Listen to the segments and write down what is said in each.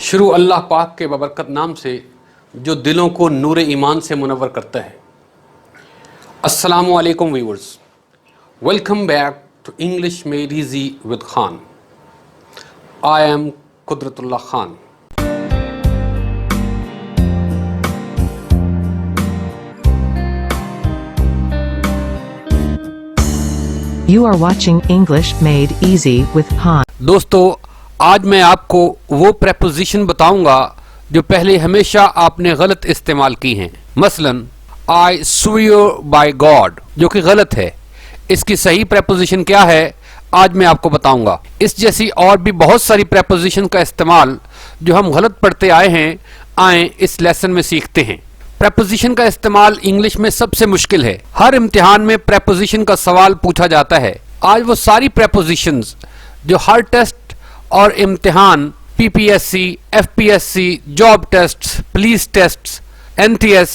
शुरू अल्लाह पाक के बबरकत नाम से जो दिलों को नूर ईमान से मुनव्वर करता है। अस्सलामु अलैकुम viewers, welcome back to English made easy with Khan. I am Qudratullah Khan. You are watching English Made Easy with Han. दोस्तों, आज मैं आपको वो प्रेपोजिशन बताऊंगा जो पहले हमेशा आपने गलत इस्तेमाल की हैं। मसलन आई स्वेयर बाय गॉड, जो कि गलत है। इसकी सही प्रेपोजिशन क्या है आज मैं आपको बताऊंगा। इस जैसी और भी बहुत सारी प्रेपोजिशन का इस्तेमाल जो हम गलत पढ़ते आए हैं, आए इस लेसन में सीखते हैं। प्रेपोजिशन का इस्तेमाल इंग्लिश में सबसे मुश्किल है। हर इम्तिहान में प्रेपोजिशन का सवाल पूछा जाता है। आज वो सारी प्रेपोजिशंस जो हर टेस्ट और इम्तिहान PPSC, FPSC, job test, police test, NTS,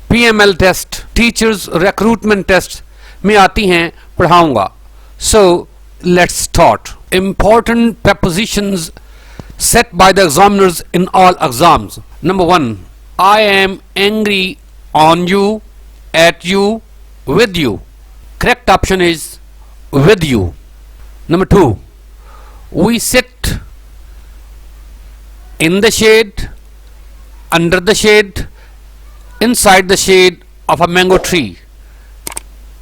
PML test, teachers recruitment test में आती हैं, पढ़ाऊंगा। So let's start. Important prepositions set by the examiners in all exams. Number 1, I am angry on you, at you, with you. Correct option is with you. Number 2, we sit in the shade, under the shade, inside the shade of a mango tree.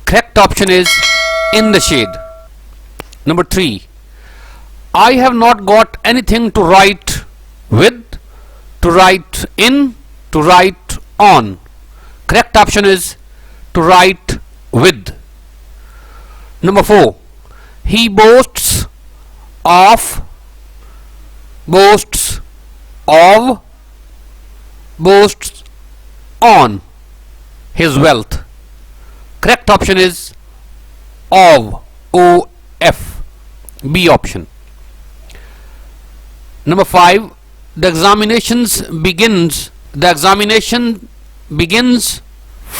Correct option is in the shade. Number 3, I have not got anything to write with, to write in, to write on. Correct option is to write with. Number 4, he boasts of, boasts of, boasts on his wealth. Correct option is of, O-F, B option. Number 5, the examination begins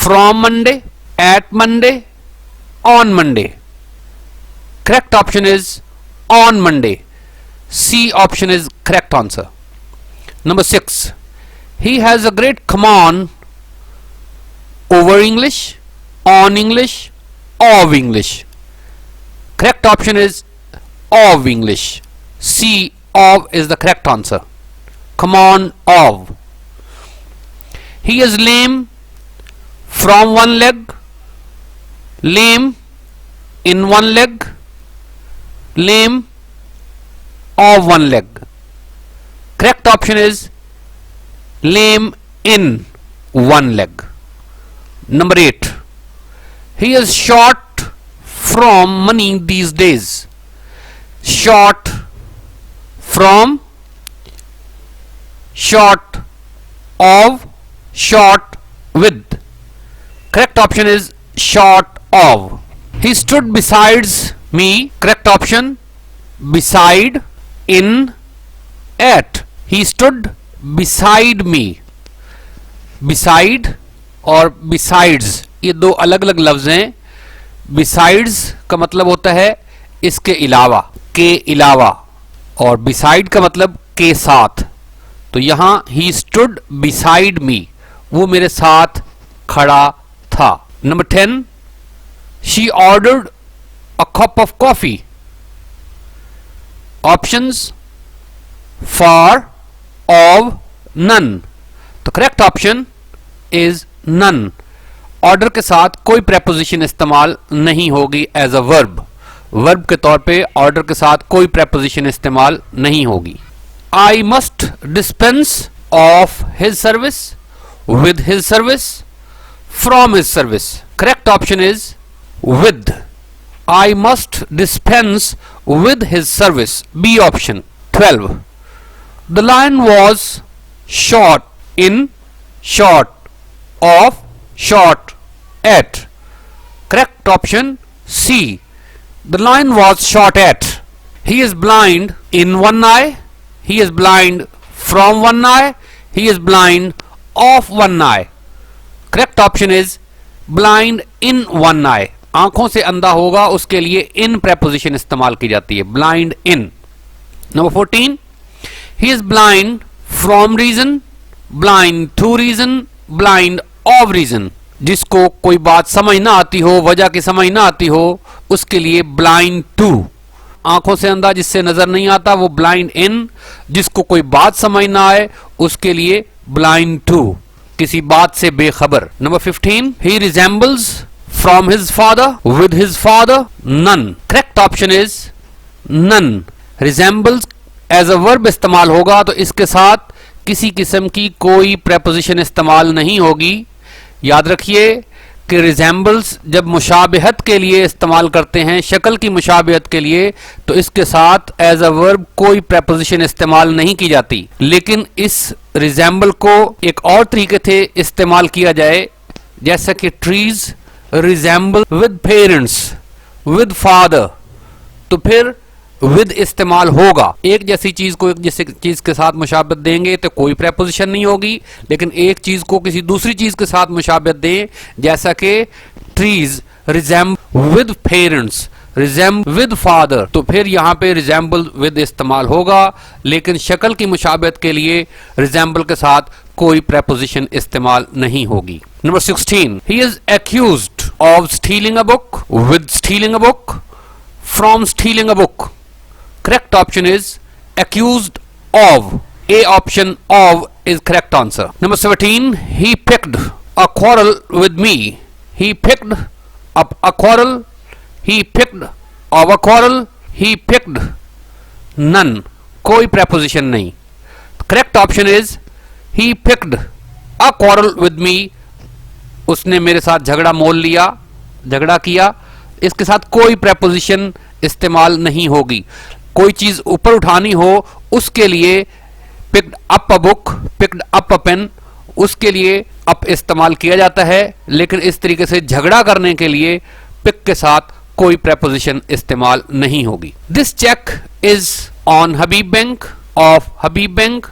from Monday, at Monday, on Monday. Correct option is on Monday. C option is correct answer. Number 6, he has a great command over English, on English, of English. Correct option is of English. C of is the correct answer. Command of. He is lame from one leg, lame in one leg, lame of one leg. Correct option is lame in one leg. Number 8, he is short from money these days. Short from, short of, short with. Correct option is short of. He stood besides me. Correct option beside, in, at. He stood beside me. Beside और besides ये दो अलग अलग लफ्ज हैं। besides का मतलब होता है इसके अलावा, के अलावा, और beside का मतलब के साथ। तो यहां he stood beside me, वो मेरे साथ खड़ा था। Number 10, she ordered a cup of coffee. Options for, of, none. तो correct option is none. Order के साथ कोई प्रेपोजिशन इस्तेमाल नहीं होगी एज अ वर्ब। वर्ब के तौर पे ऑर्डर के साथ कोई प्रेपोजिशन इस्तेमाल नहीं होगी। I must dispense of his service, with his service, from his service. Correct option is with. I must dispense with his service, B option. 12, the line was short in, short of, short at. Correct option C. The lion was shot at. He is blind in one eye. He is blind from one eye. He is blind of one eye. Correct option is blind in one eye. आंखों से अंधा होगा उसके लिए in preposition इस्तेमाल की जाती है, blind in. Number 14, he is blind from reason, blind to reason, blind of reason. जिसको कोई बात समझ ना आती हो, वजह की समझ ना आती हो, उसके लिए ब्लाइंड टू। आंखों से अंधा जिससे नजर नहीं आता वो ब्लाइंड इन। जिसको कोई बात समझ ना आए उसके लिए ब्लाइंड टू, किसी बात से बेखबर। Number 15, he resembles from his father, with his father, none. Correct option is none. Resembles as a verb इस्तेमाल होगा तो इसके साथ किसी किस्म की कोई प्रेपोजिशन इस्तेमाल नहीं होगी। याद रखिए कि रिजेंबल्स जब मुशाबिहत के लिए इस्तेमाल करते हैं, शक्ल की मुशाबिहत के लिए, तो इसके साथ एज अ वर्ब कोई प्रेपोजिशन इस्तेमाल नहीं की जाती। लेकिन इस रिजेंबल को एक और तरीके से इस्तेमाल किया जाए, जैसा कि trees resemble with parents, with father, तो फिर विद इस्तेमाल होगा। एक जैसी चीज को एक जैसी चीज के साथ मुशाबत देंगे तो कोई प्रेपोजिशन नहीं होगी, लेकिन एक चीज को किसी दूसरी चीज के साथ मुशाबत दें, जैसा कि trees resemble with parents, resemble with father, तो फिर यहां पे रिजेंबल विद इस्तेमाल होगा, लेकिन शक्ल की मुशाबत के लिए रिजेंबल के साथ कोई प्रेपोजिशन इस्तेमाल नहीं होगी। Number 16, he is accused of stealing a book, with stealing a book, from stealing a book. Correct option is accused of. A option of is correct answer. Number 17, he picked a quarrel with me. He picked up a quarrel. He picked of a quarrel. He picked none. कोई preposition नहीं। Correct option is he picked a quarrel with me. उसने मेरे साथ झगड़ा मोल लिया, झगड़ा किया। इसके साथ कोई preposition इस्तेमाल नहीं होगी। कोई चीज ऊपर उठानी हो उसके लिए picked up a book, picked up a pen, उसके लिए अप इस्तेमाल किया जाता है, लेकिन इस तरीके से झगड़ा करने के लिए पिक के साथ कोई प्रेपोजिशन इस्तेमाल नहीं होगी। This check is on Habib Bank, of Habib Bank,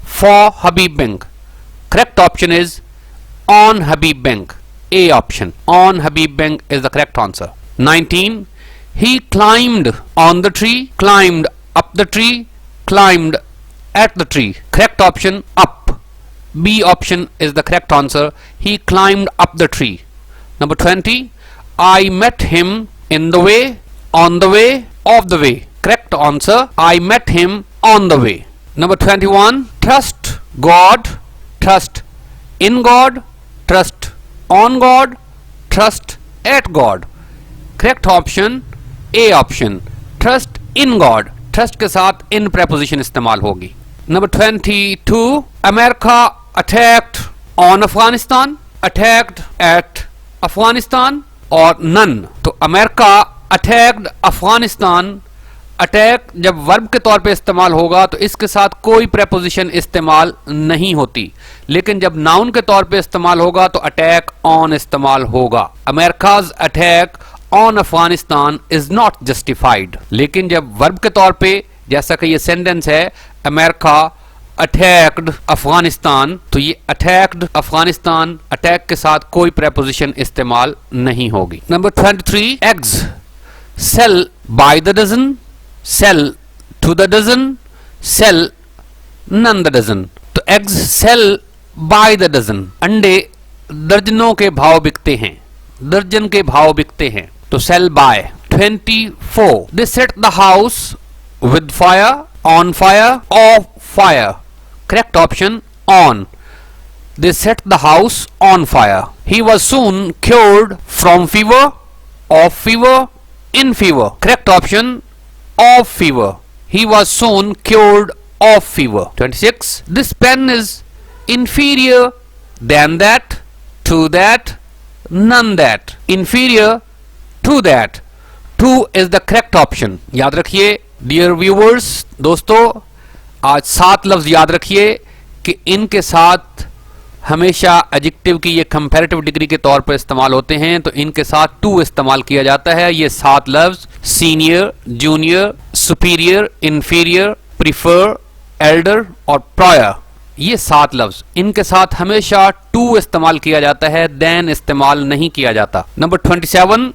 for Habib Bank. Correct option is on Habib Bank. A option, on Habib Bank is the correct answer. 19, he climbed on the tree, climbed up the tree, climbed at the tree. Correct option up. B option is the correct answer. He climbed up the tree. Number 20, I met him in the way, on the way, of the way. Correct answer, I met him on the way. Number 21, trust God, trust in God, trust on God, trust at God. Correct option A option, trust in God. ट्रस्ट के साथ in preposition इस्तेमाल होगी। Number 22, America attacked on Afghanistan, attacked at Afghanistan और none. तो America attacked Afghanistan, attack जब verb के तौर पे इस्तेमाल होगा तो इसके साथ कोई प्रेपोजिशन इस्तेमाल नहीं होती, लेकिन जब नाउन के तौर पे इस्तेमाल होगा तो अटैक ऑन इस्तेमाल होगा। America's attack on Afghanistan is not justified. लेकिन जब वर्ब के तौर पे, जैसा कि ये सेंटेंस है, अमेरिका अटैक्ड अफगानिस्तान, तो ये अटैक्ड अफगानिस्तान, अटैक के साथ कोई प्रेपोजिशन इस्तेमाल नहीं होगी। Number 23, eggs sell by the dozen, sell to the dozen, sell none the dozen. तो eggs sell by the dozen, अंडे दर्जनों के भाव बिकते हैं, दर्जन के भाव बिकते हैं, तो cell bye. 24, they set the house with fire, on fire, off fire. Correct option on. They set the house on fire. He was soon cured from fever, of fever, in fever. Correct option of fever. He was soon cured of fever. 26, this pen is inferior than that, to that, none that. Inferior to that. To is the correct option. याद रखिए dear viewers, दोस्तों, आज 7 लफ्ज याद रखिए कि इनके साथ हमेशा एडजेक्टिव की ये कंपैरेटिव डिग्री के तौर पर इस्तेमाल होते हैं, तो इनके साथ टू इस्तेमाल किया जाता है। ये 7 लफ्ज senior, junior, superior, inferior, prefer, Elder और प्रायर, ये 7 लफ्ज, इनके साथ हमेशा टू इस्तेमाल किया जाता है, देन इस्तेमाल नहीं किया जाता। Number 27,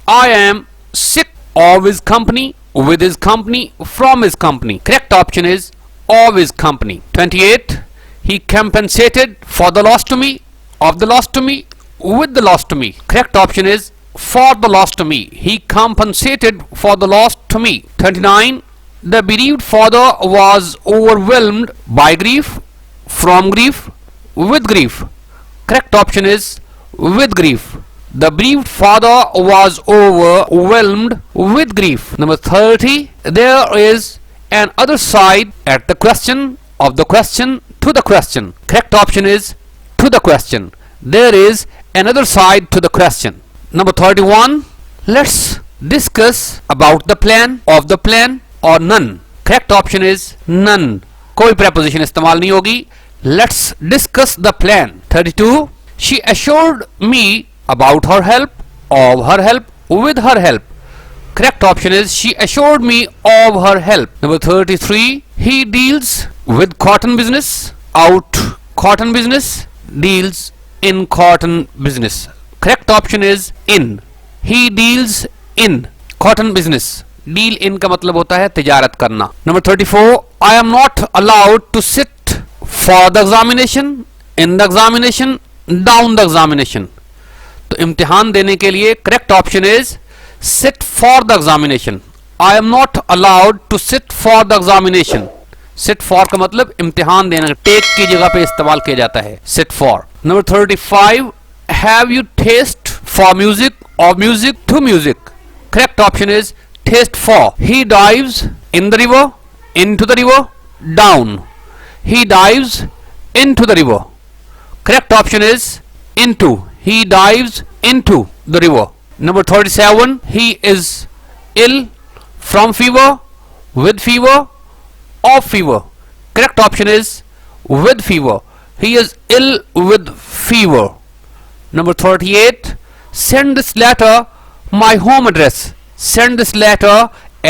I am sick of his company, with his company, from his company. Correct option is of his company. 28. He compensated for the loss to me, of the loss to me, with the loss to me. Correct option is for the loss to me. He compensated for the loss to me. 29. The bereaved father was overwhelmed by grief, from grief, with grief. Correct option is with grief. The bereaved father was overwhelmed with grief. Number 30. There is an other side at the question of the question to the question. Correct option is to the question. There is another side to the question. Number 31. Let's discuss about the plan, of the plan, or none. Correct option is none. कोई preposition इस्तेमाल नहीं होगी. Let's discuss the plan. 32. She assured me about her help, of her help, with her help. Correct option is she assured me of her help. Number 33. He deals with cotton business, out cotton business, deals in cotton business. Correct option is in. He deals in cotton business. Deal in का मतलब होता है तिजारत करना. Number 34. I am not allowed to sit for the examination, in the examination, down the examination. तो इम्तिहान देने के लिए correct option is sit for the examination. I am not allowed to sit for the examination. Sit for का मतलब इम्तिहान देना, take की जगह पे इस्तेमाल किया जाता है sit for. Number 35. Have you test for music, और music to music. Correct option is test for. He dives in the river, in to the river, down. He dives in to the river. Correct option is into. He dives into the river. Number 37. He is ill from fever, with fever, of fever. Correct option is with fever. He is ill with fever. Number 38. Send this letter my home address. Send this letter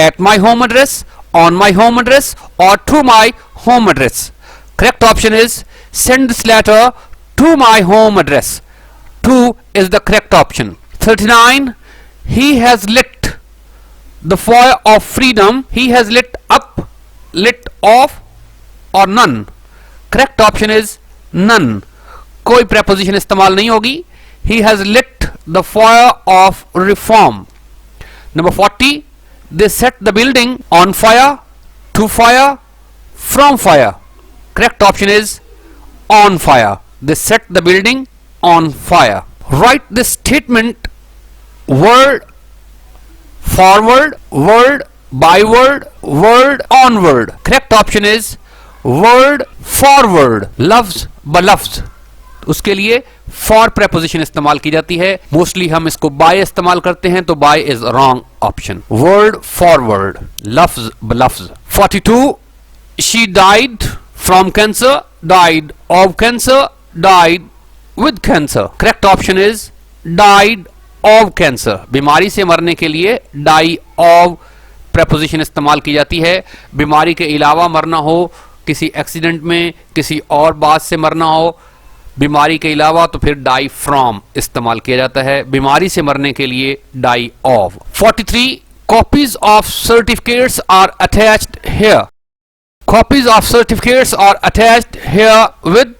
at my home address, on my home address, or to my home address. Correct option is send this letter to my home address. To is the correct option. 39. He has lit the fire of freedom. He has lit up, lit off, or none. Correct option is none. कोई preposition इस्तेमाल नहीं होगी. He has lit the fire of reform. Number 40. They set the building on fire, to fire, from fire. Correct option is on fire. They set the building on fire. Write this statement word for word, word by word, word on word. Correct option is word for word. लफ्ज ब लफ्ज, उसके लिए for preposition इस्तेमाल की जाती है. Mostly हम इसको by इस्तेमाल करते हैं, तो by is wrong option. Word for word, लफ्ज ब लफ्ज. 42. She died from cancer, died of cancer, died with cancer. Correct option is died of cancer. बीमारी से मरने के लिए die of preposition इस्तेमाल की जाती है. बीमारी के अलावा मरना हो, किसी एक्सीडेंट में, किसी और बात से मरना हो, बीमारी के अलावा, तो फिर die from इस्तेमाल किया जाता है. बीमारी से मरने के लिए die of. 43. Copies of certificates are attached here. Copies of certificates are attached here with,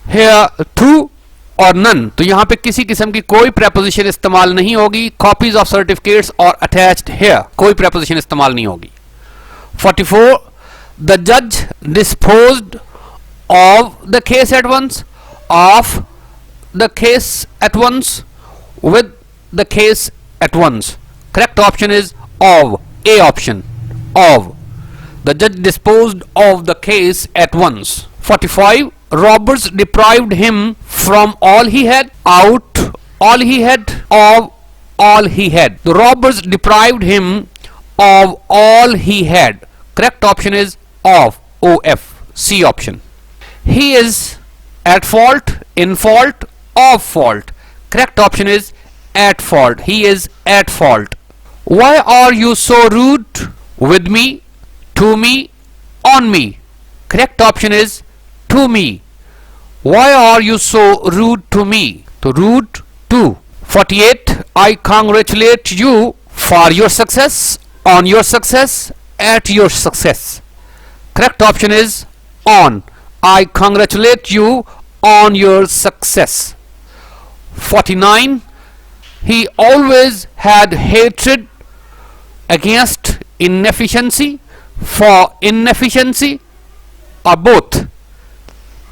here to, और none. तो यहां पे किसी किस्म की कोई preposition इस्तेमाल नहीं होगी. Copies of certificates are attached here. कोई preposition इस्तेमाल नहीं होगी. 44. The judge disposed of the case at once, of the case at once, with the case at once. Correct option is of. A option. Of. The judge disposed of the case at once. 45. Robbers deprived him from all he had, out all he had, of all he had. The robbers deprived him of all he had. Correct option is of. OF. C option. He is at fault, in fault, of fault. Correct option is at fault. He is at fault. Why are you so rude with me, to me, on me? Correct option is to me. Why are you so rude to me? To rude to. 48. I congratulate you for your success, on your success, at your success. correct option is on. I congratulate you on your success. 49. He always had hatred against inefficiency, for inefficiency, or both.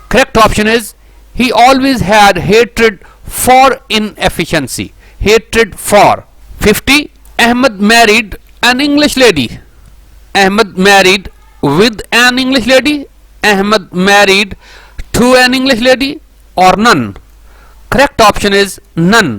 Correct option is he always had hatred for inefficiency. Hatred for. 50. Ahmed married an English lady. Ahmed married with an English lady. Ahmed married to an English lady or none. Correct option is none.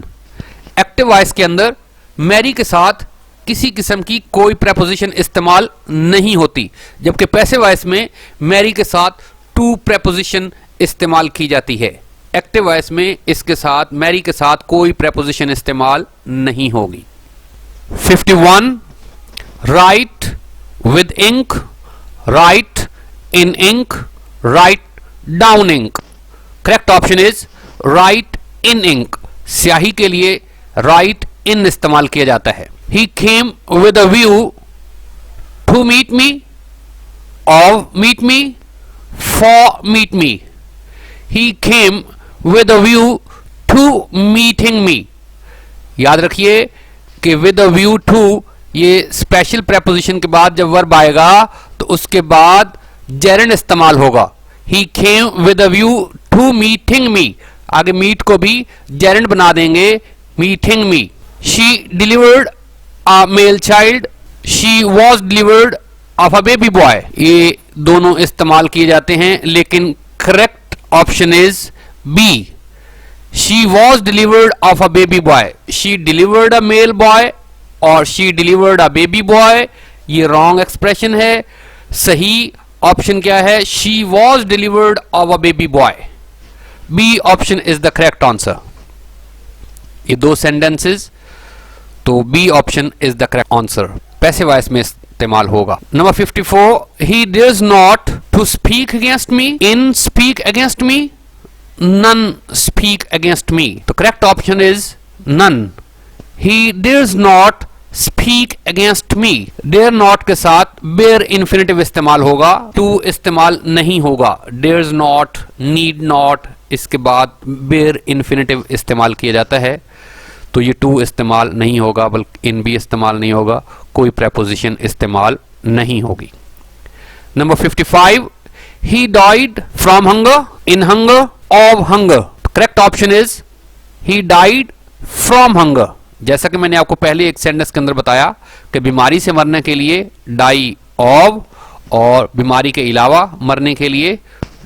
Active voice के अंदर Mary के साथ किसी किस्म की कोई preposition इस्तेमाल नहीं होती, जबकि पैसिव वॉइस में मैरी के साथ टू प्रेपोजिशन इस्तेमाल की जाती है। एक्टिव वॉइस में इसके साथ मैरी के साथ कोई प्रेपोजिशन इस्तेमाल नहीं होगी। 51. Write with ink, write in ink, write down ink. Correct option is write in ink. स्याही के लिए राइट इन इस्तेमाल किया जाता है। He came with a view to meet me, of meet me, for meet me. He came with a view to meeting me. याद रखिए कि विद अ व्यू टू ये स्पेशल प्रेपोजिशन के बाद जब वर्ब आएगा तो उसके बाद जेरेंड इस्तेमाल होगा। He came with a view to meeting me, आगे मीट को भी जेरेंड बना देंगे, meeting me. She delivered a male child, she was delivered of a baby boy. ये दोनों इस्तेमाल किए जाते हैं, लेकिन correct option is B. She was delivered of a baby boy. She delivered a male boy और she delivered a baby boy, ये wrong expression है। सही ऑप्शन क्या है? She was delivered of a baby boy. B option is the correct answer. ये दो sentences, तो B option is the correct answer. Passive voice में इस्तेमाल होगा। Number 54. He dares not to speak against me, in speak against me, none speak against me. तो correct option is none. He dares not speak against me. Dare not के साथ bear infinitive इस्तेमाल होगा, to इस्तेमाल नहीं होगा। Dares not, need not, इसके बाद बेयर इन्फिनेटिव इस्तेमाल किया जाता है, तो ये टू इस्तेमाल नहीं होगा, बल्कि इन भी इस्तेमाल नहीं होगा, कोई प्रेपोजिशन इस्तेमाल नहीं होगी। Number 55. He died from hunger, in hunger, of hunger. Correct option is he died from hunger. जैसा कि मैंने आपको पहले एक सेंटेंस के अंदर बताया कि बीमारी से मरने के लिए डाई ऑफ, और बीमारी के अलावा मरने के लिए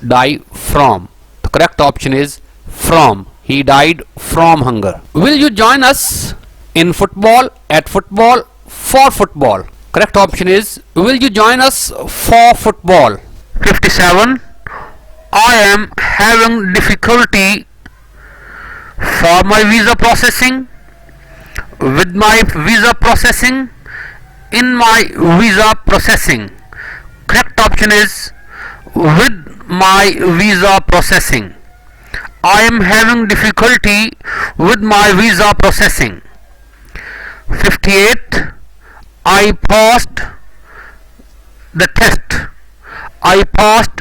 डाई फ्रॉम। तो correct option is from. He died from hunger. Will you join us in football, at football, for football. Correct option is will you join us for football. 57. I am having difficulty for my visa processing, with my visa processing, in my visa processing. Correct option is with my visa processing. I am having difficulty with my visa processing. 58. I passed the test. I passed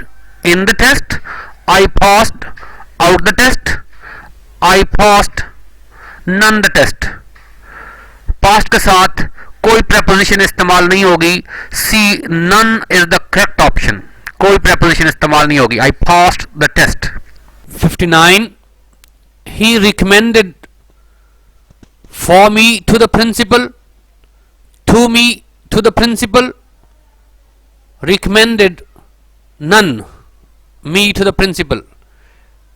in the test. I passed out the test. I passed none the test. Past के साथ कोई preposition इस्तेमाल नहीं होगी। C, none is the correct option. कोई preposition इस्तेमाल नहीं होगी। I passed the test. 59. He recommended for me to the principal, to me to the principal, recommended, none, me to the principal.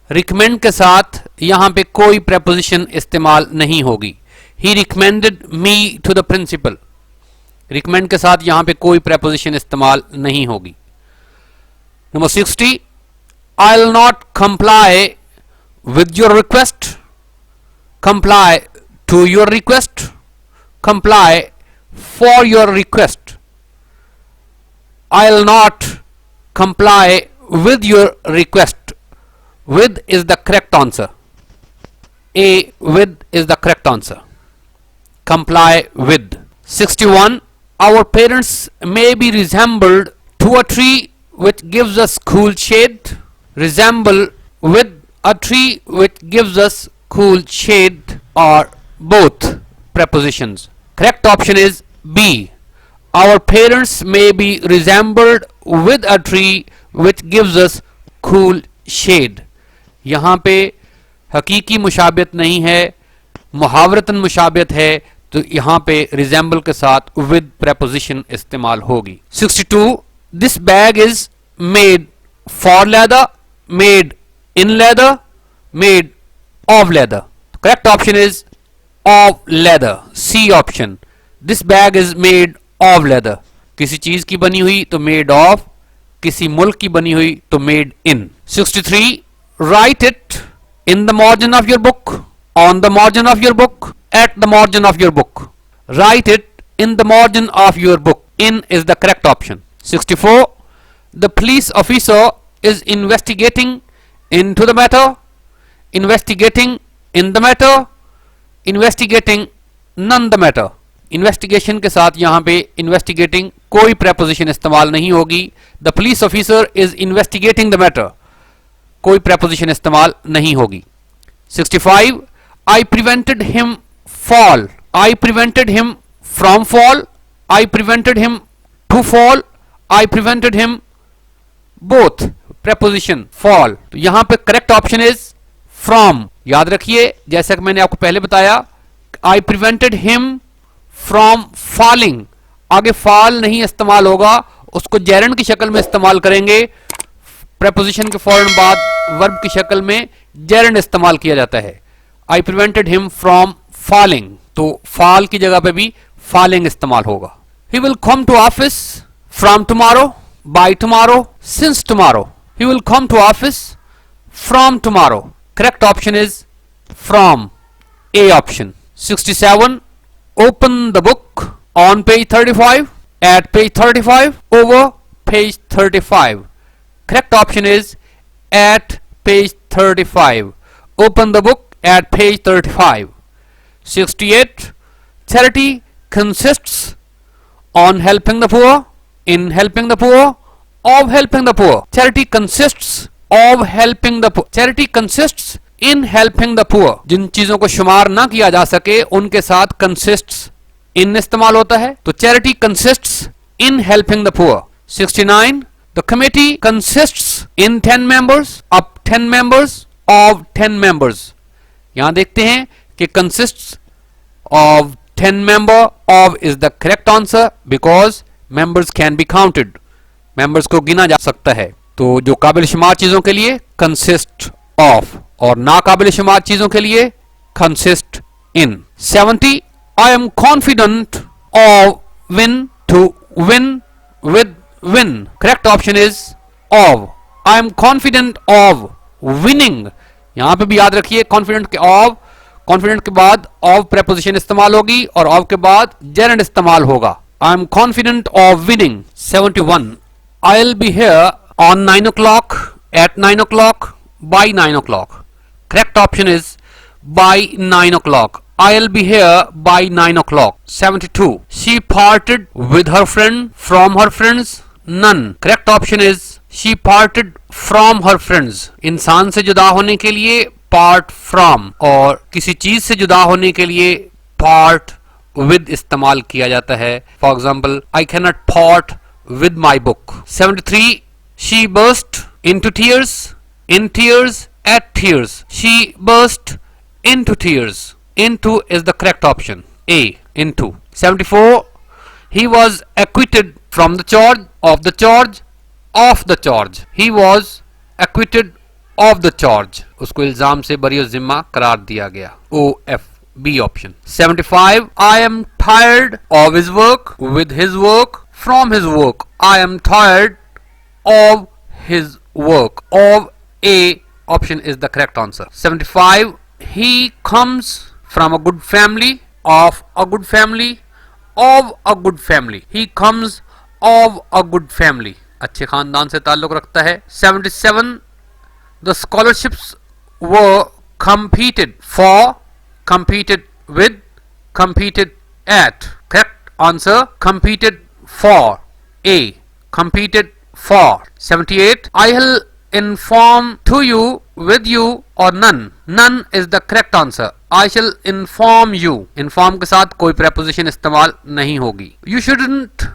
Recommend के साथ यहां पे कोई प्रेपोजिशन इस्तेमाल नहीं होगी। He recommended me to the principal. Recommend के साथ यहां पे कोई प्रेपोजिशन इस्तेमाल नहीं होगी। Number 60. I will not comply with your request, comply to your request, comply for your request. I will not comply with your request. With is the correct answer. A, with is the correct answer. Comply with. 61. Our parents may be resembled to a tree which gives us cool shade, resemble with a tree which gives us cool shade, or both prepositions. Correct option is B. Our parents may be resembled with a tree which gives us cool shade. यहाँ पे हकीकी मुशाबियत नहीं है, मुहावरतन मुशाबियत है, तो यहाँ पे resemble के साथ with preposition इस्तेमाल होगी. 62. This bag is made for leather, made in leather, made of leather. Correct option is of leather. C option. This bag is made of leather. किसी चीज की बनी हुई तो made of, किसी मुल्क की बनी हुई तो made in. 63. Write it in the margin of your book, on the margin of your book, at the margin of your book. Write it in the margin of your book. In is the correct option. 64. The police officer is investigating into the matter, investigating in the matter, investigating none the matter. Investigation के साथ यहाँ पे investigating कोई preposition इस्तेमाल नहीं होगी. The police officer is investigating the matter. कोई preposition इस्तेमाल नहीं होगी. 65. I prevented him fall. I prevented him from fall. I prevented him to fall. I prevented him both. Preposition fall. तो यहां पे करेक्ट ऑप्शन इज फ्रॉम. याद रखिए, जैसा कि मैंने आपको पहले बताया, I prevented him from falling. आगे fall नहीं इस्तेमाल होगा, उसको gerund की शक्ल में इस्तेमाल करेंगे. preposition के फौरन बाद verb की शक्ल में gerund इस्तेमाल किया जाता है. I prevented him from falling. तो fall की जगह पे भी falling इस्तेमाल होगा. He will come to office from tomorrow, by tomorrow, since tomorrow. He will come to office from tomorrow. Correct option is from. A option. 67. Open the book on page 35, at page 35, over page 35. Correct option is at page 35. Open the book at page 35. 68. Charity consists on helping the poor, in helping the poor, of helping the poor. Charity consists of helping the poor. Charity consists in helping the poor. जिन चीजों को शुमार ना किया जा सके उनके साथ consists in इस्तेमाल होता है. तो charity consists in helping the poor. 69. The committee consists in 10 members, of 10 members, of 10 members. यहां देखते हैं कि consists of 10 member of is the correct answer because members can be counted. members को गिना जा सकता है. तो जो काबिल शुमार चीजों के लिए consist of और ना काबिल शुमार चीजों के लिए consist in. 70. I am confident of win to win with win. Correct option is of. I am confident of winning. यहां पे भी याद रखिए confident के of, confident के बाद of preposition इस्तेमाल होगी और of के बाद gerund इस्तेमाल होगा. I am confident of winning. 71. I'll be here on 9 o'clock, at 9 o'clock, by 9 o'clock. Correct option is by 9 o'clock. I'll be here by 9 o'clock. 72. She parted with her friend, from her friends, none. Correct option is she parted from her friends. इंसान से जुदा होने के लिए part from और किसी चीज से जुदा होने के लिए part with इस्तेमाल किया जाता है. For example, I cannot part with my book. 73. She burst into tears, in tears, at tears. She burst into tears. Into is the correct option. A. Into. 74. He was acquitted from the charge, of the charge, of the charge. He was acquitted of the charge. उसको इल्जाम से बरी ज़िम्मा करार दिया गया. OF. B option. 75. I am tired of his work, with his work, from his work. I am tired of his work. Of. A option is the correct answer. 75. He comes from a good family, of a good family, of a good family. He comes of a good family. अच्छे खानदान से ताल्लुक रखता है. 77. The scholarships were competed for, competed with, competed at. Correct answer competed for. A. Competed for. 78. I'll inform to you, with you or none. None is the correct answer. I shall inform you. Inform के साथ कोई preposition इस्तेमाल नहीं होगी. You shouldn't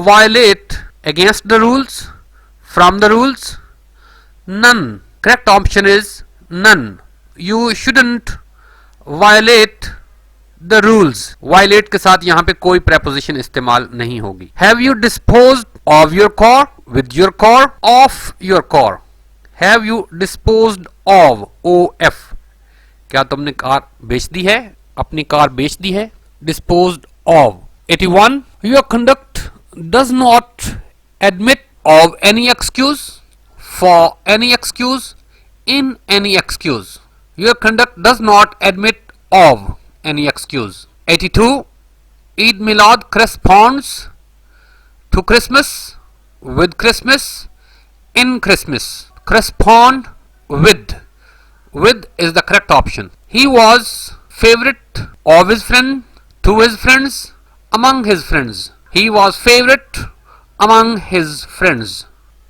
violate against the rules, from the rules. None. Correct option is none. You shouldn't violate the rules. Violate के साथ यहाँ पे कोई preposition इस्तेमाल नहीं होगी. Have you disposed of your car, with your car, of your car? Have you disposed of, of, क्या तुमने कार बेच दी है, अपनी कार बेच दी है? Disposed of. 81. Your conduct does not admit of any excuse, for any excuse, in any excuse. Your conduct does not admit of any excuse. 82. Eid Milad corresponds to Christmas, with Christmas, in Christmas. Correspond with. With is the correct option. He was favorite of his friend, to his friends, among his friends. He was favorite among his friends.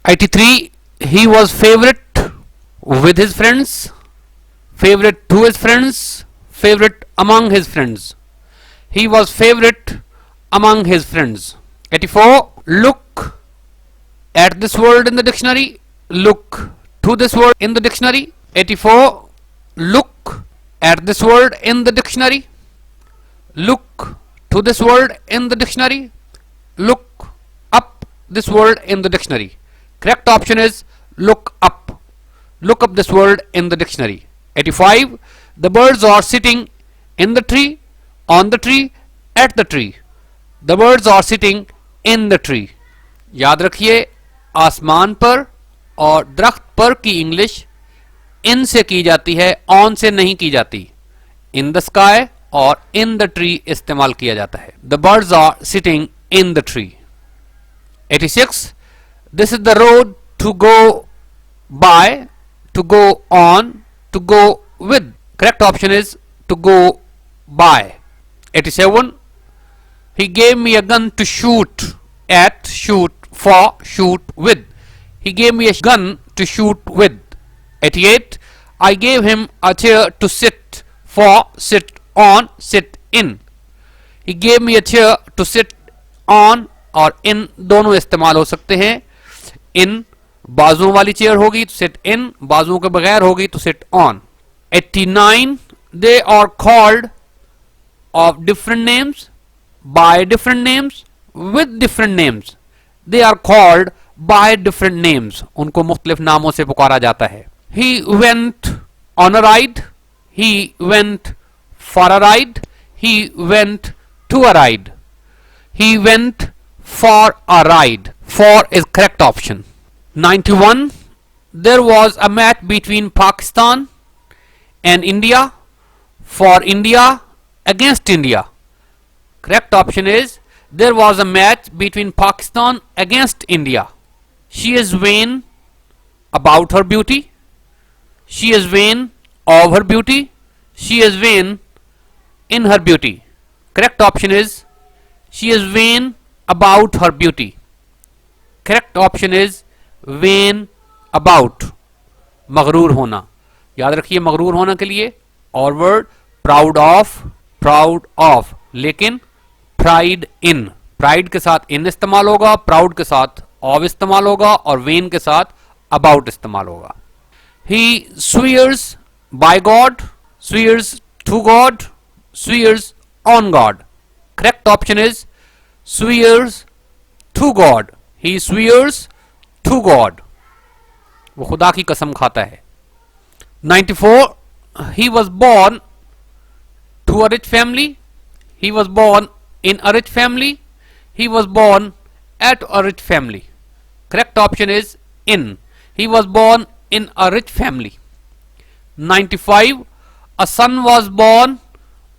83. He was favorite with his friends, favorite to his friends, favorite among his friends. He was favorite among his friends. 84. Look at this word in the dictionary. Look to this word in the dictionary. 84. Look at this word in the dictionary. Look to this word in the dictionary. Look up this word in the dictionary. Correct option is look up. Look up this word in the dictionary. 85. The birds are sitting in the tree, on the tree, at the tree. The birds are sitting in the tree. याद रखिए, आसमान पर और दरख्त पर की English in से की जाती है, ऑन से नहीं की जाती. इन द स्काई और इन द ट्री इस्तेमाल किया जाता है. The birds are sitting in the tree. 86. This is the road to go by, to go on, to go with. Correct option is to go by. 87. He gave me a gun to shoot at, shoot for, shoot with. He gave me a gun to shoot with. 88. I gave him a chair to sit for, sit on, sit in. He gave me a chair to sit on और in दोनों इस्तेमाल हो सकते हैं. in बाजुओं वाली chair होगी तो sit in, बाजुओं के बगैर होगी तो sit on. 89. They are called of different names, by different names, with different names. They are called by different names. उनको मुख्तलिफ नामों से पुकारा जाता है. He went on a ride. He went for a ride. He went to a ride. He went for a ride. For is correct option. 91. There was a match between Pakistan and India, for India against India. Correct option is there was a match between Pakistan against India. She is vain about her beauty. She is vain of her beauty. She is vain in her beauty. Correct option is she is vain about her beauty. Correct option is vain about. मगरूर होना. याद रखिए मगरूर होना के लिए और word proud of, proud of, लेकिन pride in. Pride के साथ इन इस्तेमाल होगा, प्राउड के साथ ऑफ इस्तेमाल होगा और वेन के साथ अबाउट इस्तेमाल होगा. He swears by God, swears to God, swears on God. Correct option is swears to God. He swears to God. वो खुदा की कसम खाता है. 94. He was born to a rich family. He was born in a rich family. He was born at a rich family. Correct option is in. He was born in a rich family. 95. A son was born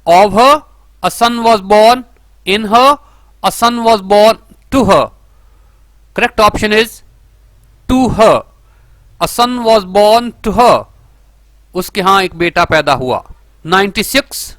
of her. A son was born in her. A son was born to her. Correct option is to her. A son was born to her. उसके यहाँ एक बेटा पैदा हुआ. 96.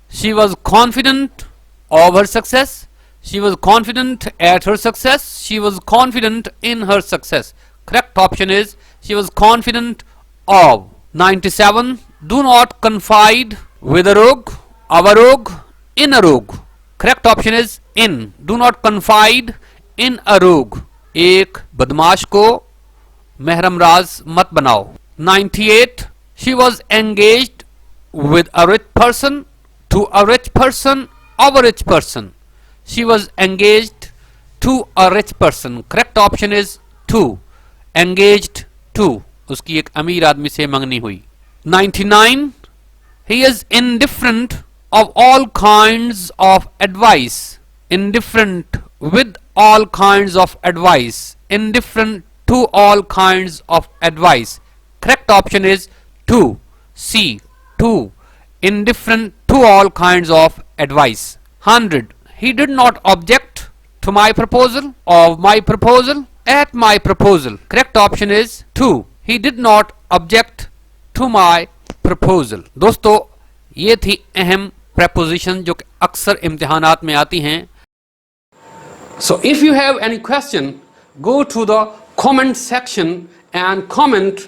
She was confident of her success. She was confident at her success. She was confident in her success. Correct option is she was confident of. 97. Do not confide with a rogue, of a rogue, in a rogue. Correct option is in. Do not confide in a rogue. एक बदमाश को महरम राज मत बनाओ. 98. She was engaged with a rich person, to a rich person, of a rich person. She was engaged to a rich person. Correct option is to. Engaged to. उसकी एक अमीर आदमी से मंगनी हुई. 99. He is indifferent of all kinds of advice. Indifferent with all kinds of advice. Indifferent to all kinds of advice. Correct option is to. C. To. Indifferent to all kinds of advice. 100. He did not object to my proposal, of my proposal, at my proposal. Correct option is to. He did not object to my proposal. दोस्तों ये थी अहम preposition जो कि अक्सर इम्तिहानात में आती हैं. So if you have any question, go to the comment section and comment,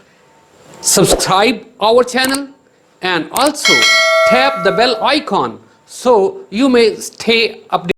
subscribe our channel and also tap the bell icon so you may stay updated.